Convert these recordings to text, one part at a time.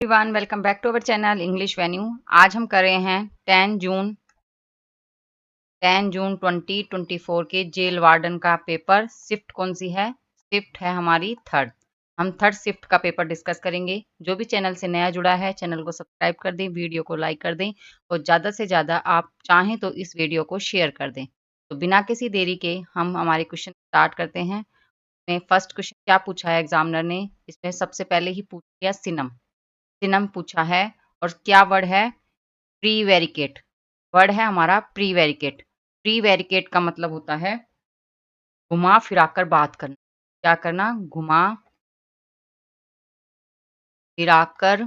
Everyone, welcome back to our channel English venue. आज हम कर रहे हैं 10 जून 2024 के जेल वार्डन का पेपर। शिफ्ट कौन सी है? शिफ्ट है हमारी थर्ड। हम थर्ड शिफ्ट का पेपर डिस्कस करेंगे। जो भी चैनल से नया जुड़ा है चैनल को सब्सक्राइब कर दें, वीडियो को लाइक कर दें और ज़्यादा से ज़्यादा आप चाहें तो इस वीडियो को शेयर कर दें। तो बिना किसी देरी के हम हमारे क्वेश्चन स्टार्ट करते हैं। फर्स्ट क्वेश्चन क्या पूछा है एग्जामिनर ने? इसमें सबसे पहले ही पूछ लिया सिनम। सिनम पूछा है और क्या वर्ड है? प्रीवेरिकेट। वर्ड है हमारा प्रीवेरिकेट। प्रीवेरिकेट का मतलब होता है घुमा फिराकर बात करना। क्या करना? घुमा फिराकर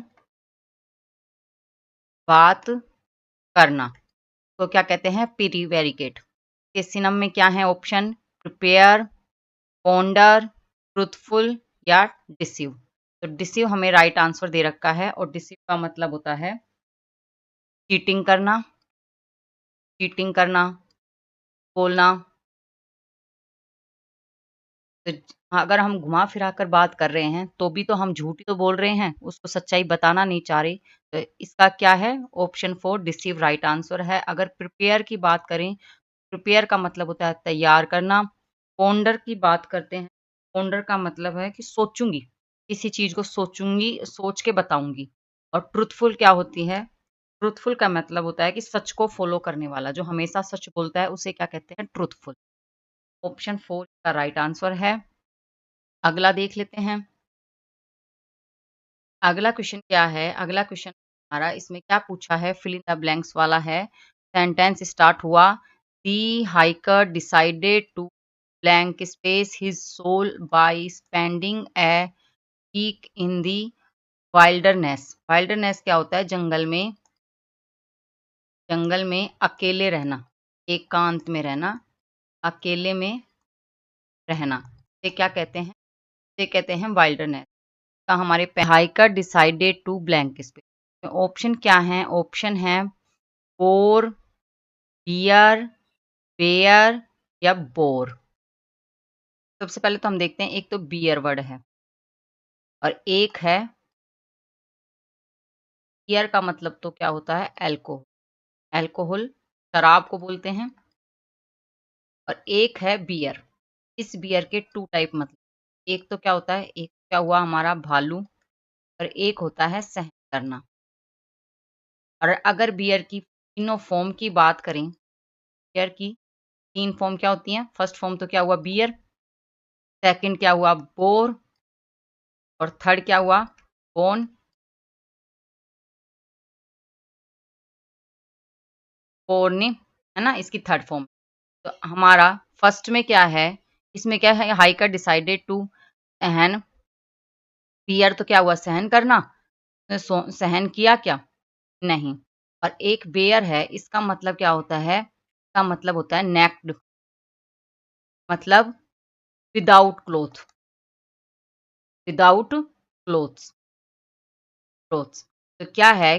बात करना। तो क्या कहते हैं? प्रीवेरिकेट। के सिनम में क्या है ऑप्शन? प्रिपेयर, पोंडर, ट्रूथफुल या डिसीव। तो डिसीव हमें राइट आंसर दे रखा है और डिसीव का मतलब होता है चीटिंग करना, चीटिंग करना, बोलना। तो अगर हम घुमा फिरा कर बात कर रहे हैं तो भी तो हम झूठ ही तो बोल रहे हैं, उसको सच्चाई बताना नहीं चाह रहे। तो इसका क्या है? ऑप्शन 4 डिसीव राइट आंसर है। अगर प्रिपेयर की बात करें, प्रिपेयर का मतलब होता है तैयार करना। पोंडर की बात करते हैं, पोंडर का मतलब है कि सोचूंगी, किसी चीज को सोचूंगी, सोच के बताऊंगी। और ट्रूथफुल क्या होती है? ट्रूथफुल का मतलब होता है कि सच को फॉलो करने वाला, जो हमेशा सच बोलता है उसे क्या कहते हैं? ट्रूथफुल। ऑप्शन 4 का राइट आंसर है। अगला देख लेते हैं। अगला क्वेश्चन क्या है? अगला क्वेश्चन हमारा इसमें क्या पूछा है? फिल इन द ब्लैंक्स वाला है। सेंटेंस स्टार्ट हुआ, the hiker decided to blank space his soul by spending a week in the wilderness. Wilderness क्या होता है? जंगल में, जंगल में अकेले रहना, एकांत में रहना, अकेले में रहना। ये क्या कहते हैं? ये कहते हैं वाइल्डरनेस। का हमारे पे hiker decided to blank space. Option क्या है? ऑप्शन है बोर, बियर, बेयर या बोर। सबसे पहले तो हम देखते हैं, एक तो बियर वर्ड है और एक है बियर का मतलब तो क्या होता है? अल्कोहल। अल्कोहल शराब को बोलते हैं। और एक है बियर। इस बियर के टू टाइप मतलब, एक तो क्या होता है? एक क्या हुआ हमारा भालू और एक होता है सहन करना। और अगर बियर की तीनों फॉर्म की बात करें, बियर की 3 फॉर्म क्या होती हैं? फर्स्ट फॉर्म तो क्या हुआ? बियर, सेकंड क्या हुआ? बोर और थर्ड क्या हुआ? बोन। बोर्ने है ना इसकी थर्ड फॉर्म। तो हमारा फर्स्ट में क्या है? इसमें क्या है? हाइकर डिसाइडेड टू सहन। बियर तो क्या हुआ? सहन करना। सहन किया क्या? नहीं। और एक बेयर है, इसका मतलब क्या होता है? इसका मतलब होता है नेक्ड, मतलब without cloth, without clothes, clothes. तो क्या है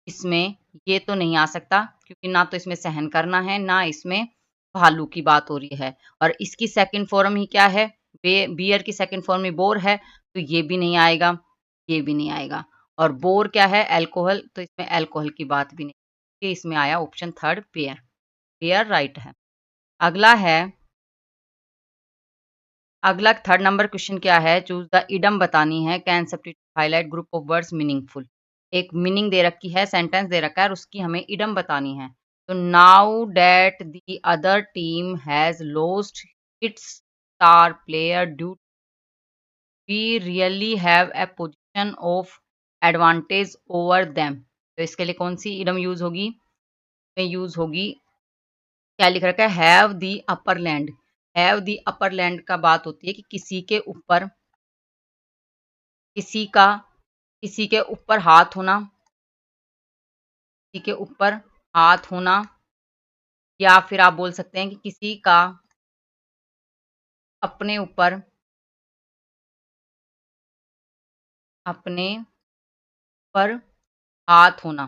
इसमें? ये तो नहीं आ सकता क्योंकि ना तो इसमें सहन करना है, ना इसमें भालू की बात हो रही है। और इसकी सेकंड फॉर्म ही क्या है? बियर की सेकंड फॉर्म में बोर है, तो ये भी नहीं आएगा, ये भी नहीं आएगा। और बोर क्या है? अल्कोहल, तो इसमें अल्कोहल की बात भी नहीं। कि इसमें आया option third pair. Pair right है। अगला है, अगला थर्ड नंबर क्वेश्चन क्या है? चूज द इडम बतानी है। Can substitute highlight group of words meaningful. एक मीनिंग दे रखी है, सेंटेंस दे रखा है और उसकी हमें इडम बतानी है। तो now that the other team has lost its star player due we really have a position of advantage over them. तो इसके लिए कौन सी इडम यूज होगी? यूज होगी, क्या लिख रखा है? Have the upper land. Have the upper land का बात होती है कि किसी के ऊपर, किसी का, किसी के ऊपर हाथ होना, किसी के ऊपर हाथ होना। या फिर आप बोल सकते हैं कि किसी का अपने ऊपर, अपने पर हाथ होना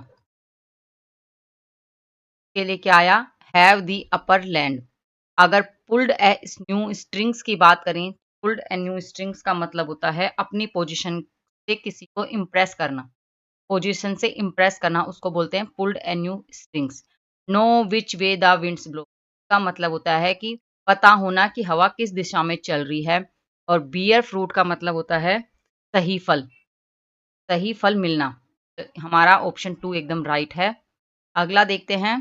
के लिए क्या आया? Have the upper land. अगर पुल्ड ए न्यू स्ट्रिंग्स की बात करें, पुल्ड ए न्यू स्ट्रिंग्स का मतलब होता है अपनी पोजीशन से किसी को इम्प्रेस करना। पोजीशन से इम्प्रेस करना, उसको बोलते हैं pulled a new strings. Know which way the winds blow का मतलब होता है कि पता होना कि हवा किस दिशा में चल रही है। और बियर फ्रूट का मतलब होता है सही फल, सही फल मिलना। तो हमारा ऑप्शन 2 एकदम राइट है। अगला देखते हैं।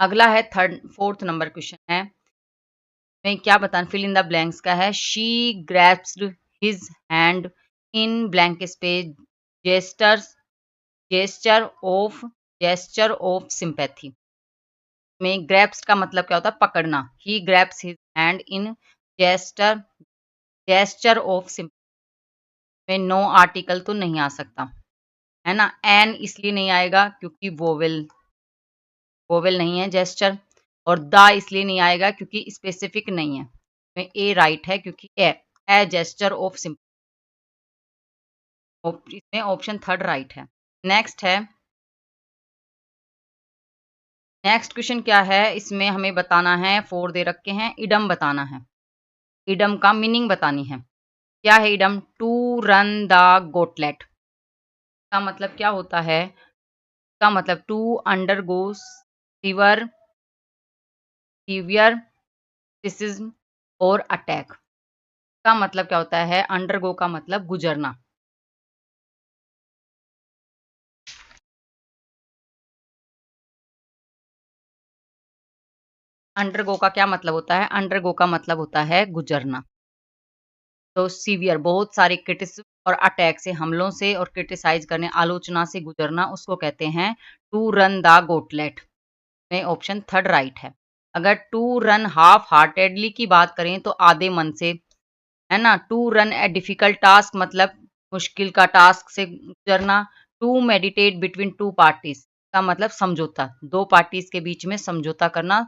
अगला है फोर्थ नंबर क्वेश्चन है। मैं क्या बताऊं, फिल इन द ब्लैंक्स का है। She grasped his hand in blank space jesters gesture of gesture of sympathy में ग्रैप्स का मतलब क्या होता है, पकड़ना। He grasps his hand in jester gesture of sympathy में नो आर्टिकल तो नहीं आ सकता है ना। एन इसलिए नहीं आएगा क्योंकि वोवेल वोवेल नहीं है जेस्चर। और द इसलिए नहीं आएगा क्योंकि स्पेसिफिक नहीं है। में ए राइट है क्योंकि ए जेस्चर ऑफ सिंपैथी, इसमें ऑप्शन थर्ड राइट है। नेक्स्ट है। नेक्स्ट क्वेश्चन क्या है, इसमें हमें बताना है, 4 दे रखे हैं, इडम बताना है। इडम का मीनिंग बतानी है। क्या है idiom, to run the gauntlet का मतलब क्या होता है, का मतलब to undergo sever severe criticism और अटैक का मतलब क्या होता है, अंडरगो का मतलब गुजरना। अंडरगो का क्या मतलब होता है, अंडरगो का मतलब होता है गुजरना। तो सीवियर बहुत सारे क्रिटिसिज्म और अटैक से, हमलों से और क्रिटिसाइज करने आलोचना से गुजरना, उसको कहते हैं टू रन द गोटलेट में ऑप्शन थर्ड राइट है। अगर टू रन हाफ हार्टेडली की बात करें तो आधे मन से, है ना। To run a difficult task मतलब मुश्किल का टास्क से गुजरना। To meditate between two parties का मतलब समझौता, दो पार्टीज के बीच में समझौता करना,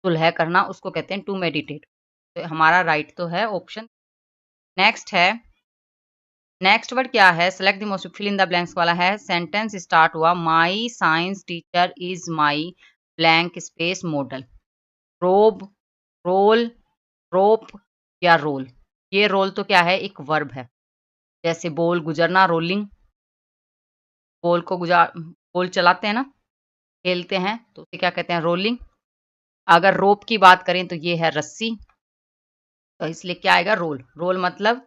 सुलह करना, उसको कहते हैं टू मेडिटेट। तो हमारा राइट तो है ऑप्शन। नेक्स्ट है। नेक्स्ट वर्ड क्या है, select the most, fill in the blanks वाला है। सेंटेंस स्टार्ट हुआ, my science teacher is my blank space model. Robe, role, rope या रोल। ये रोल तो क्या है, एक वर्ब है। जैसे बोल गुजरना, रोलिंग, बोल को बोल चलाते हैं ना, खेलते हैं, तो उसे क्या कहते हैं, रोलिंग। अगर रोप की बात करें तो ये है रस्सी, तो इसलिए क्या आएगा, रोल। रोल मतलब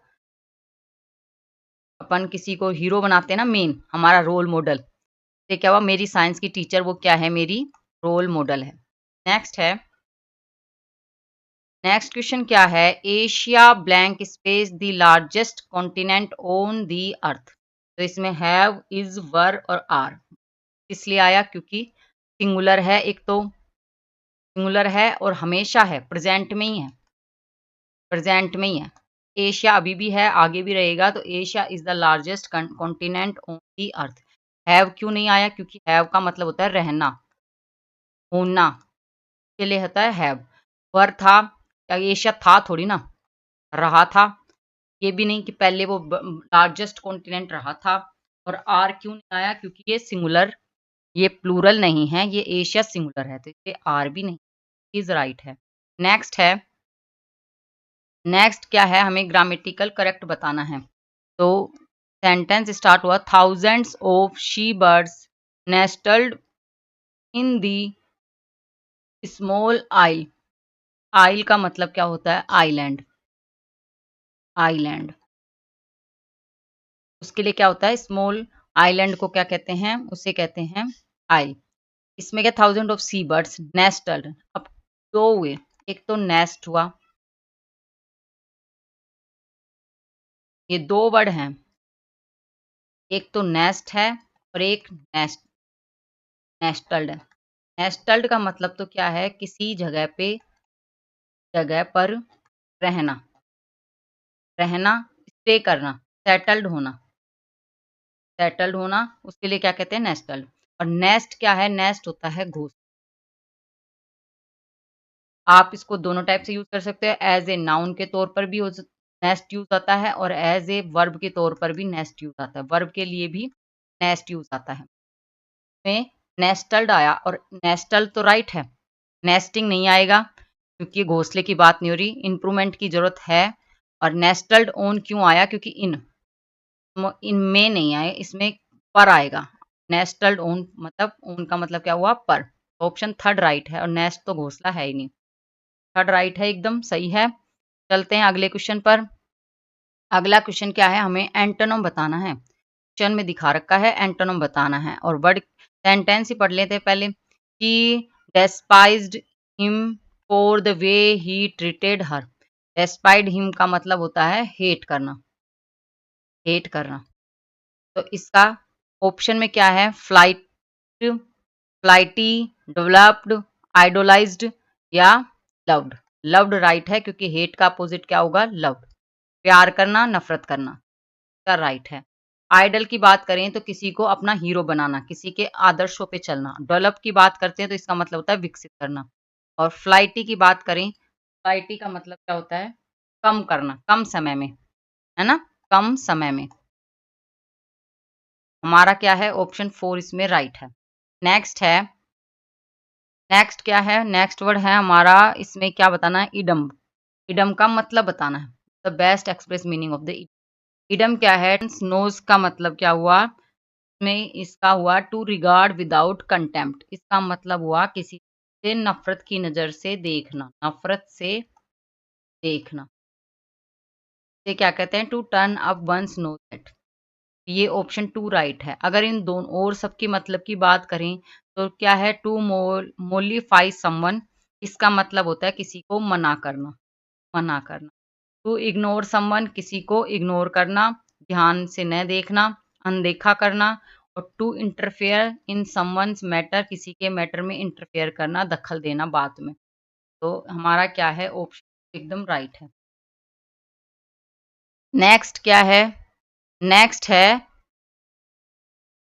अपन किसी को हीरो बनाते हैं ना, मेन हमारा रोल मॉडल। ये क्या हुआ, मेरी साइंस की टीचर वो क्या है, मेरी रोल मॉडल है। नेक्स्ट है। नेक्स्ट क्वेश्चन क्या है, Asia blank space the largest continent on the earth. तो इसमें हैव, इज, वर और आर इसलिए आया क्योंकि सिंगुलर है, एक तो सिंगुलर है और हमेशा है, प्रेजेंट में ही है, प्रेजेंट में ही है। एशिया अभी भी है, आगे भी रहेगा। तो Asia is the largest continent on the earth. Have क्यों नहीं आया, क्योंकि हैव का मतलब होता है रहना, होना के लिए होता है हैव। वर था, एशिया था थोड़ी ना, रहा था। ये भी नहीं कि पहले वो लार्जेस्ट कॉन्टिनेंट रहा था। और आर क्यों नहीं आया, क्योंकि ये सिंगुलर, ये प्लूरल नहीं है, ये एशिया सिंगुलर है, तो इसलिए आर भी नहीं, इज राइट है। नेक्स्ट है। नेक्स्ट क्या है, हमें ग्रामेटिकल करेक्ट बताना है। तो सेंटेंस स्टार्ट हुआ, thousands of she birds nestled in the small isle. Isle का मतलब क्या होता है, आइलैंड, आइलैंड। उसके लिए क्या होता है, स्मॉल आइलैंड को क्या कहते हैं, उसे कहते हैं आइल। इसमें क्या, थाउजेंड ऑफ सी बर्ड्स नेस्टल्ड। अब दो हुए, एक तो नेस्ट हुआ, ये दो वर्ड हैं, एक तो नेस्ट है और एक नेस्टल्ड है। नेस्टल्ड का मतलब तो क्या है, किसी जगह पर रहना, रहना, स्टे करना, सेटल्ड होना, सेटल्ड होना, उसके लिए क्या कहते हैं, नेस्टल्ड। और नेस्ट क्या है, नेस्ट होता है घोंसला। आप इसको दोनों टाइप से यूज कर सकते हो, एज ए नाउन के तौर पर भी नेस्ट यूज आता है और एज ए वर्ब के तौर पर भी नेस्ट यूज आता है, वर्ब के लिए भी नेस्ट यूज आता है। में नेस्टल्ड आया, और नेस्टल तो राइट है, नेस्टिंग नहीं आएगा क्योंकि घोंसले की बात नहीं हो रही, इंप्रूवमेंट की जरूरत है। और नेस्टल्ड ऑन क्यों आया, क्योंकि इन में नहीं आए, इसमें पर आएगा। नेस्टल्ड ओन मतलब ओन का मतलब क्या हुआ पर। ऑप्शन थर्ड राइट है और नेस्ट तो घोंसला है ही नहीं। थर्ड राइट है, एकदम सही है। चलते हैं अगले क्वेश्चन पर। अगला क्वेश्चन क्या है, हमें एंटोनिम बताना है। क्वेश्चन में दिखा रखा है एंटोनिम बताना है और वर्ड सेंटेंस ही पढ़ लेते हैं पहले कि despised him for the way he treated her. Despised him का मतलब होता है हेट करना, हेट करना। तो इसका ऑप्शन में क्या है, फ्लाइट, फ्लाइटी, डेवलप्ड, आइडोलाइज्ड या लव्ड। लव्ड राइट है क्योंकि हेट का अपोजिट क्या होगा, लव्ड। प्यार करना, नफरत करना, का राइट है। आइडल की बात करें तो किसी को अपना हीरो बनाना, किसी के आदर्शों पे चलना। डेवलप की बात करते हैं तो इसका मतलब होता है विकसित करना। और फ्लाइटी की बात करें, फ्लाइटी का मतलब क्या होता है, कम करना, कम समय में, है ना, कम समय में। हमारा क्या है, ऑप्शन 4 इसमें राइट है। नेक्स्ट है, नेक्स्ट क्या है, नेक्स्ट वर्ड है हमारा, इसमें क्या बताना है, इडम। इडम का मतलब बताना है, the best express meaning of the idem क्या है, नोज का मतलब क्या हुआ, में इसका हुआ टू रिगार्ड विदाउट कंटेम्प्ट। इसका मतलब हुआ किसी से नफरत की नजर से देखना, नफरत से देखना। ये क्या कहते हैं, to turn up one's nose at. ये ऑप्शन 2 राइट है। अगर इन दोनों और सबकी मतलब की बात करें तो क्या है, टू मोलिफाई समवन। इसका मतलब होता है किसी को मना करना, मना करना। टू इग्नोर समवन, किसी को इग्नोर करना, ध्यान से न देखना, अनदेखा करना। और to interfere in someone's matter, किसी के मैटर में इंटरफेयर करना, दखल देना बात में। तो हमारा क्या है, ऑप्शन एकदम राइट है। नेक्स्ट क्या है, नेक्स्ट है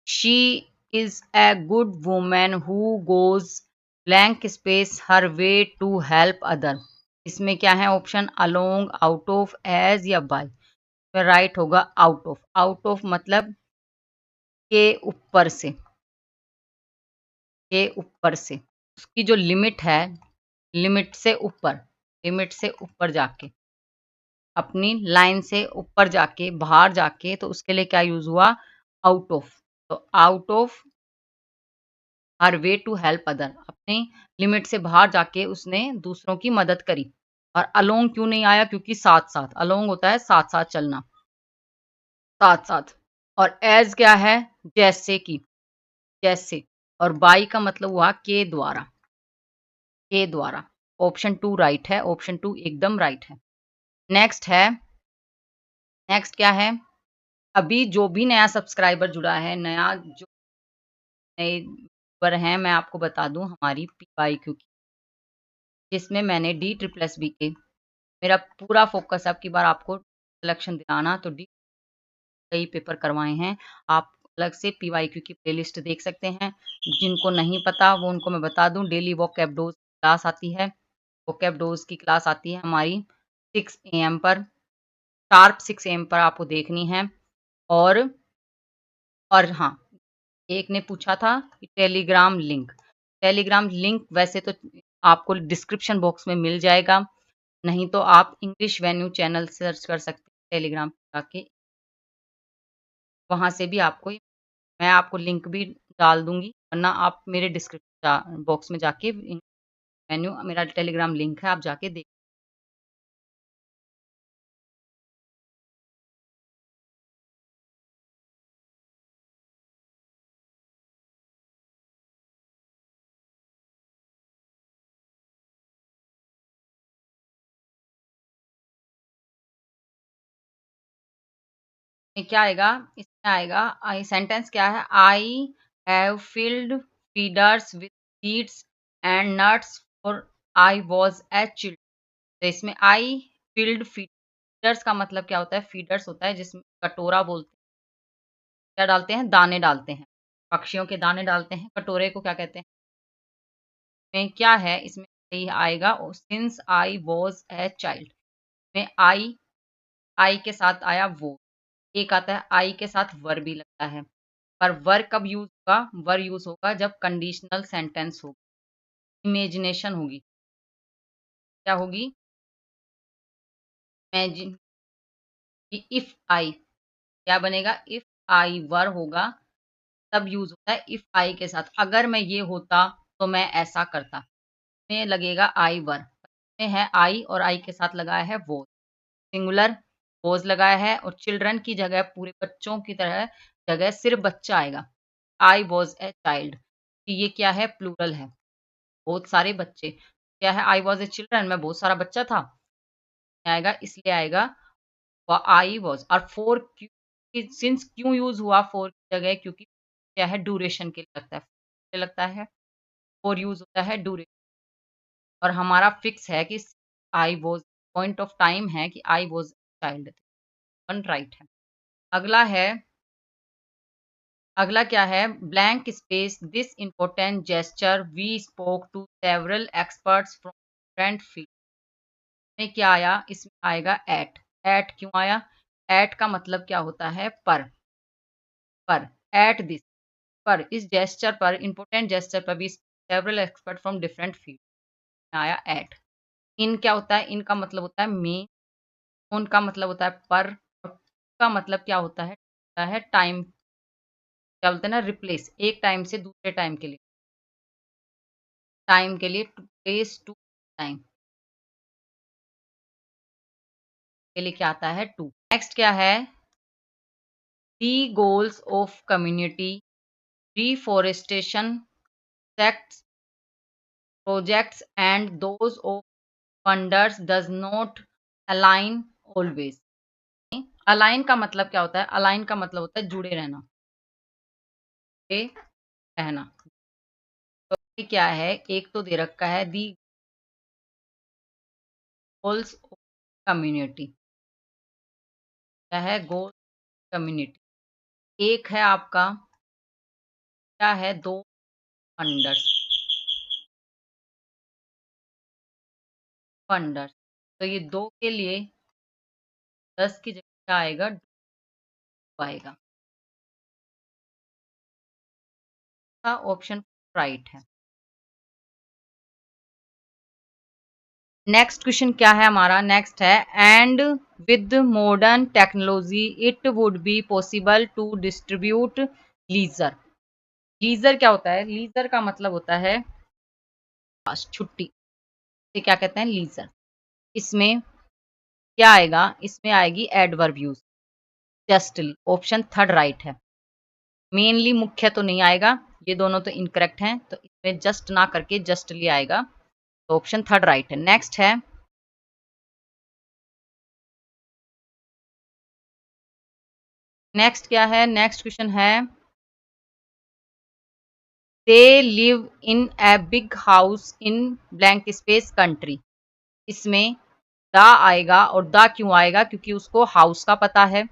she is a good women who goes blank space her way to help other. इसमें क्या है option, along, out of, as या बाय। राइट होगा आउट ऑफ। आउट ऑफ मतलब के ऊपर से, के ऊपर से, उसकी जो लिमिट है, लिमिट से ऊपर, लिमिट से ऊपर जाके, अपनी लाइन से ऊपर जाके, बाहर जाके, तो उसके लिए क्या यूज हुआ, आउट ऑफ। तो out of her way to help other, अपने लिमिट से बाहर जाके उसने दूसरों की मदद करी। और अलोंग क्यों नहीं आया, क्योंकि साथ साथ, अलोंग होता है साथ साथ चलना, साथ साथ। और एज क्या है, जैसे कि, जैसे। और बाई का मतलब हुआ के द्वारा, के द्वारा। ऑप्शन 2 राइट है, ऑप्शन 2 एकदम राइट है। नेक्स्ट है, नेक्स्ट क्या है, अभी जो भी नया सब्सक्राइबर जुड़ा है, नया जो नए पर हैं, मैं आपको बता दूं हमारी PYQ की, जिसमें मैंने डी ट्रिपल एस बी के, मेरा पूरा फोकस अब की बार आपको सिलेक्शन दिलाना, तो डी कई पेपर करवाए हैं। आप अलग से PYQ की प्लेलिस्ट देख सकते हैं। जिनको नहीं पता वो उनको मैं बता दूं, डेली वोकैब डोज क्लास आती है, वोकैब डोज की क्लास आती है हमारी 6 AM पर, शार्प 6 AM पर आपको देखनी है। और हाँ, एक ने पूछा था कि टेलीग्राम लिंक, टेलीग्राम लिंक वैसे तो आपको डिस्क्रिप्शन बॉक्स में मिल जाएगा, नहीं तो आप इंग्लिश वेन्यू चैनल सर्च कर सकते हैं टेलीग्राम जाके, वहां से भी आपको, मैं आपको लिंक भी डाल दूंगी, वरना आप मेरे डिस्क्रिप्शन बॉक्स में जाके मेन्यू, मेरा टेलीग्राम लिंक है, आप जाके देख। ये क्या आएगा, इसमें आएगा, आई सेंटेंस क्या है, I have field feeders with seeds and nuts for I was a chilled. तो इसमें आई फील्ड फीडर्स का मतलब क्या होता है, फीडर्स होता है जिसमें कटोरा बोलते हैं, क्या डालते हैं, दाने डालते हैं, पक्षियों के दाने डालते हैं, कटोरे को क्या कहते हैं। में क्या है, इसमें सही आएगा since I was a child. में आई के साथ आया वो, एक आता है आई के साथ वर भी लगता है। पर वर कब यूज होगा, वर यूज होगा जब कंडीशनल सेंटेंस होगा, इमेजिनेशन होगी, क्या होगी, इमेजिन। इफ आई क्या बनेगा, इफ आई वर होगा, तब यूज होता है इफ आई के साथ। अगर मैं ये होता तो मैं ऐसा करता, में लगेगा आई वर, में है आई और आई के साथ लगाया है वो, सिंगुलर वोज लगाया है, और चिल्ड्रन की जगह पूरे बच्चों की तरह जगह सिर्फ बच्चा आएगा, आई वॉज ए चाइल्ड। ये क्या है, प्लूरल है, बहुत सारे बच्चे। क्या है, आई वॉज ए चिल्ड्रन, में बहुत सारा बच्चा था, आएगा इसलिए आएगा आई वॉज। और फोर क्यों, सिंस क्यों यूज हुआ फोर की जगह, क्योंकि क्या है, ड्यूरेशन के लिए लगता है फोर यूज होता है ड्यूरेशन। और हमारा फिक्स है कि I was, point of time है कि I was child, one right है। अगला है, अगला क्या है, blank space this important gesture we spoke to several experts from different field. में क्या आया, इसमें आएगा एट। एट क्यों आया, एट का मतलब क्या होता है, पर एट दिस, पर इस जेस्चर पर, इंपोर्टेंट जेस्चर पर भी several expert from different field आया एट। इन क्या होता है, इनका मतलब होता है में, उनका मतलब होता है पर, और का मतलब क्या होता है टाइम, क्या बोलते हैं ना, रिप्लेस, एक टाइम से दूसरे टाइम के लिए, टाइम के लिए, टू प्लेस टू टाइम के लिए क्या आता है, टू। नेक्स्ट क्या है, the goals of community reforestation sects projects and those of funders does not align always। Align का मतलब क्या होता है, अलाइन का मतलब होता है जुड़े रहना, जुड़े रहना। तो ये क्या है, एक तो दे रखा है दी गोल्स ऑफ कम्युनिटी, क्या है, गोल कम्युनिटी। एक है आपका क्या है, दो फंडर्स, फंडर्स, तो ये दो के लिए 10 की जगह क्या आएगा, आएगा, ऑप्शन राइट है। नेक्स्ट क्वेश्चन क्या है हमारा, नेक्स्ट है, and with modern technology it would be possible to distribute leisure. Leisure क्या होता है, लीजर का मतलब होता है छुट्टी, ये क्या कहते हैं, लीजर। इसमें क्या आएगा, इसमें आएगी adverb use, justly, option third right है। मेनली मुख्य तो नहीं आएगा, ये दोनों तो इनकरेक्ट हैं, तो इसमें जस्ट ना करके जस्टली आएगा, तो ऑप्शन थर्ड राइट है। नेक्स्ट है, नेक्स्ट क्या है, नेक्स्ट क्वेश्चन है, they live in a big house in blank space country. इसमें द आएगा, और द क्यों आएगा, क्योंकि उसको हाउस का पता है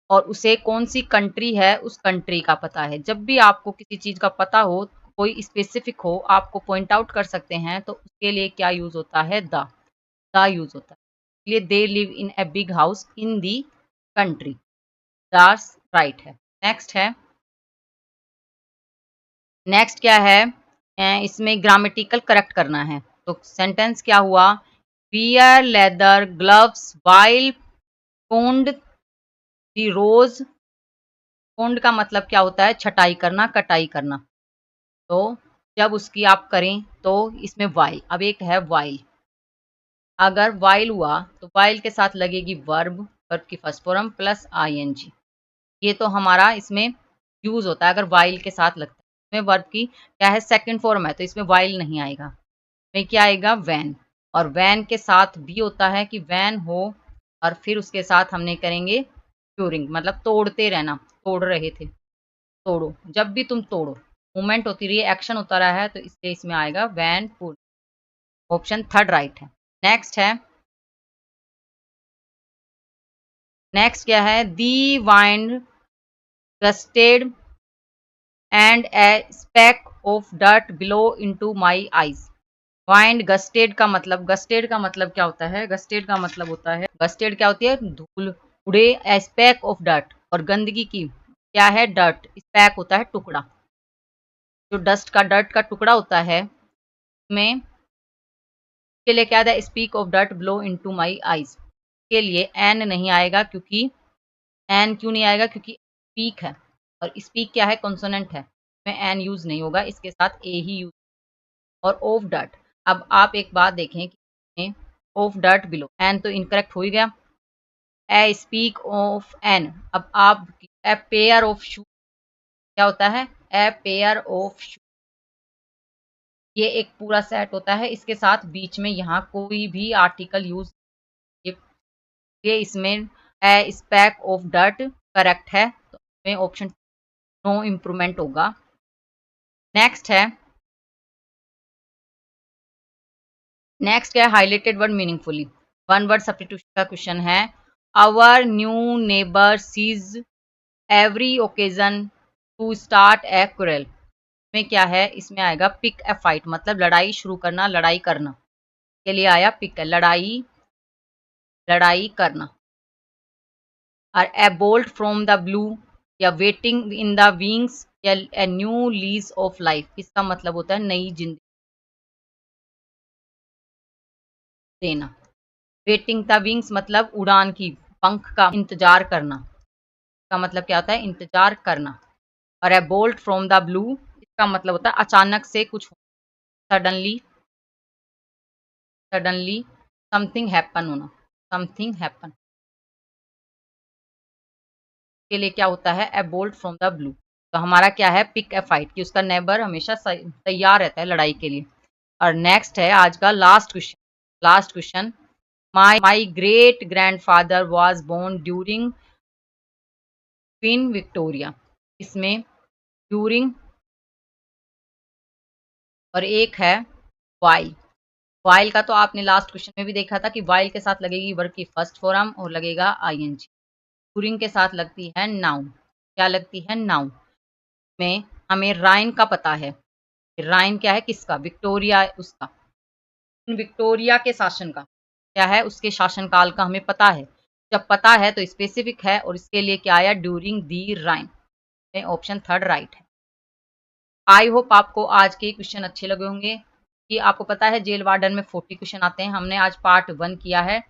और उसे कौन सी कंट्री है उस कंट्री का पता है। जब भी आपको किसी चीज का पता हो, कोई स्पेसिफिक हो, आपको पॉइंट आउट कर सकते हैं, तो उसके लिए क्या यूज होता है, द यूज होता है। इसलिए they live in a big house in the country, that's right है। नेक्स्ट है, नेक्स्ट क्या है, इसमें ग्रामेटिकल करेक्ट करना है। तो सेंटेंस क्या हुआ, wear leather gloves while pond the rose. Pond का मतलब क्या होता है, छटाई करना, कटाई करना। तो जब उसकी आप करें तो इसमें वाइल, अब एक है वाइल, अगर वाइल हुआ तो वाइल के साथ लगेगी वर्ब, वर्ब की फर्स्ट फॉर्म प्लस आईएनजी। ये तो हमारा इसमें यूज होता है अगर वाइल के साथ लगता है। इसमें वर्ब की क्या है, सेकंड फॉर्म है, तो इसमें वाइल नहीं आएगा, में क्या आएगा, वैन। और वैन के साथ भी होता है कि वैन हो, और फिर उसके साथ हमने करेंगे क्यूरिंग, मतलब तोड़ते रहना, तोड़ रहे थे, तोड़ो, जब भी तुम तोड़ो, मूवमेंट होती रही है, एक्शन होता रहा है, तो इसलिए इसमें आएगा वैन पुल, ऑप्शन थर्ड राइट है। नेक्स्ट है, नेक्स्ट क्या है, the wind gusted and a speck of dirt blew into my eyes. Wind gusted का मतलब, गस्टेड का मतलब क्या होता है, गस्टेड का मतलब होता है, गस्टेड क्या होती है, धूल उड़े, ए स्पेक ऑफ डर्ट, और गंदगी की क्या है, डर्ट, स्पेक होता है टुकड़ा, जो डस्ट का, डर्ट का टुकड़ा होता है, में के लिए क्या था, speak of dirt blow into my eyes, के लिए एन नहीं आएगा, क्योंकि एन क्यों नहीं आएगा, क्योंकि स्पीक है, और स्पीक क्या है, कॉन्सोनेंट है, में एन यूज नहीं होगा, इसके साथ ए ही यूज। और ऑफ डट, अब आप एक बात देखें कि ऑफ डट बिलो, एन तो इनकरेक्ट हो ही गया। ए स्पीक ऑफ एन, अब आप ए पेयर ऑफ शू, क्या होता है, ए पेयर ऑफ शू, ये एक पूरा सेट होता है, इसके साथ बीच में यहाँ कोई भी आर्टिकल यूज, ये इसमें ए स्पैक ऑफ डट करेक्ट है, तो इसमें ऑप्शन नो इम्प्रूवमेंट होगा। नेक्स्ट है, नेक्स्ट क्या है, highlighted word meaningfully, one word substitution का क्वेश्चन है। Our new neighbour seize every occasion to start a quarrel, में क्या है, इसमें आएगा पिक ए फाइट, मतलब लड़ाई शुरू करना, लड़ाई करना के लिए आया पिक, लड़ाई, लड़ाई करना। और ए बोल्ट फ्रॉम द ब्लू, या वेटिंग इन द विंग्स, या a new lease of life, इसका मतलब होता है नई जिंदगी देना। वेटिंग द विंग्स मतलब उड़ान की, पंख का इंतजार करना, इसका मतलब क्या होता है, इंतजार करना। और ए बोल्ट फ्रॉम द ब्लू, इसका मतलब होता है अचानक से कुछ, सडनली, सडनली समथिंग हैपन होना, समथिंग हैपन के लिए क्या होता है, ए बोल्ट फ्रॉम द ब्लू। तो हमारा क्या है, पिक ए फाइट, कि उसका नेबर हमेशा तैयार रहता है लड़ाई के लिए। और नेक्स्ट है आज का last question, last question, my great grandfather was born during Queen Victoria, इसमें ड्यूरिंग और एक है वाइल। वाइल का तो आपने लास्ट क्वेश्चन में भी देखा था कि वाइल के साथ लगेगी वर्ब की फर्स्ट फॉर्म और लगेगा आईएनजी। ड्यूरिंग के साथ लगती है नाउन, क्या लगती है, नाउन। में हमें राइन का पता है, राइन क्या है, किसका, विक्टोरिया, उसका, विक्टोरिया के शासन का, क्या है, उसके शासनकाल का हमें पता है। जब पता है तो स्पेसिफिक है, और इसके लिए क्या आया, ड्यूरिंग दी राइन, में ऑप्शन थर्ड राइट है। आई होप आपको आज के क्वेश्चन अच्छे लगे होंगे, कि आपको पता है जेल वार्डन में 40 क्वेश्चन आते हैं, हमने आज पार्ट 1 किया है,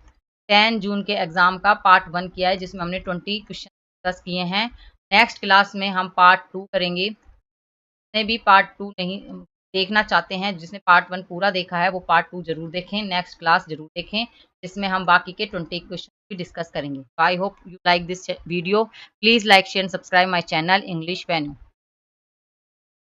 10 जून के एग्जाम का पार्ट 1 किया है, जिसमें हमने 20 क्वेश्चन डिस्कस किए हैं। नेक्स्ट क्लास में हम पार्ट 2 करेंगे, जिसने भी पार्ट 2 नहीं देखना चाहते हैं, जिसने पार्ट 1 पूरा देखा है वो पार्ट 2 जरूर देखें, नेक्स्ट क्लास जरूर देखें, जिसमें हम बाकी के 20 क्वेश्चन भी डिस्कस करेंगे। I hope you like this video, please like share and subscribe my channel English venue.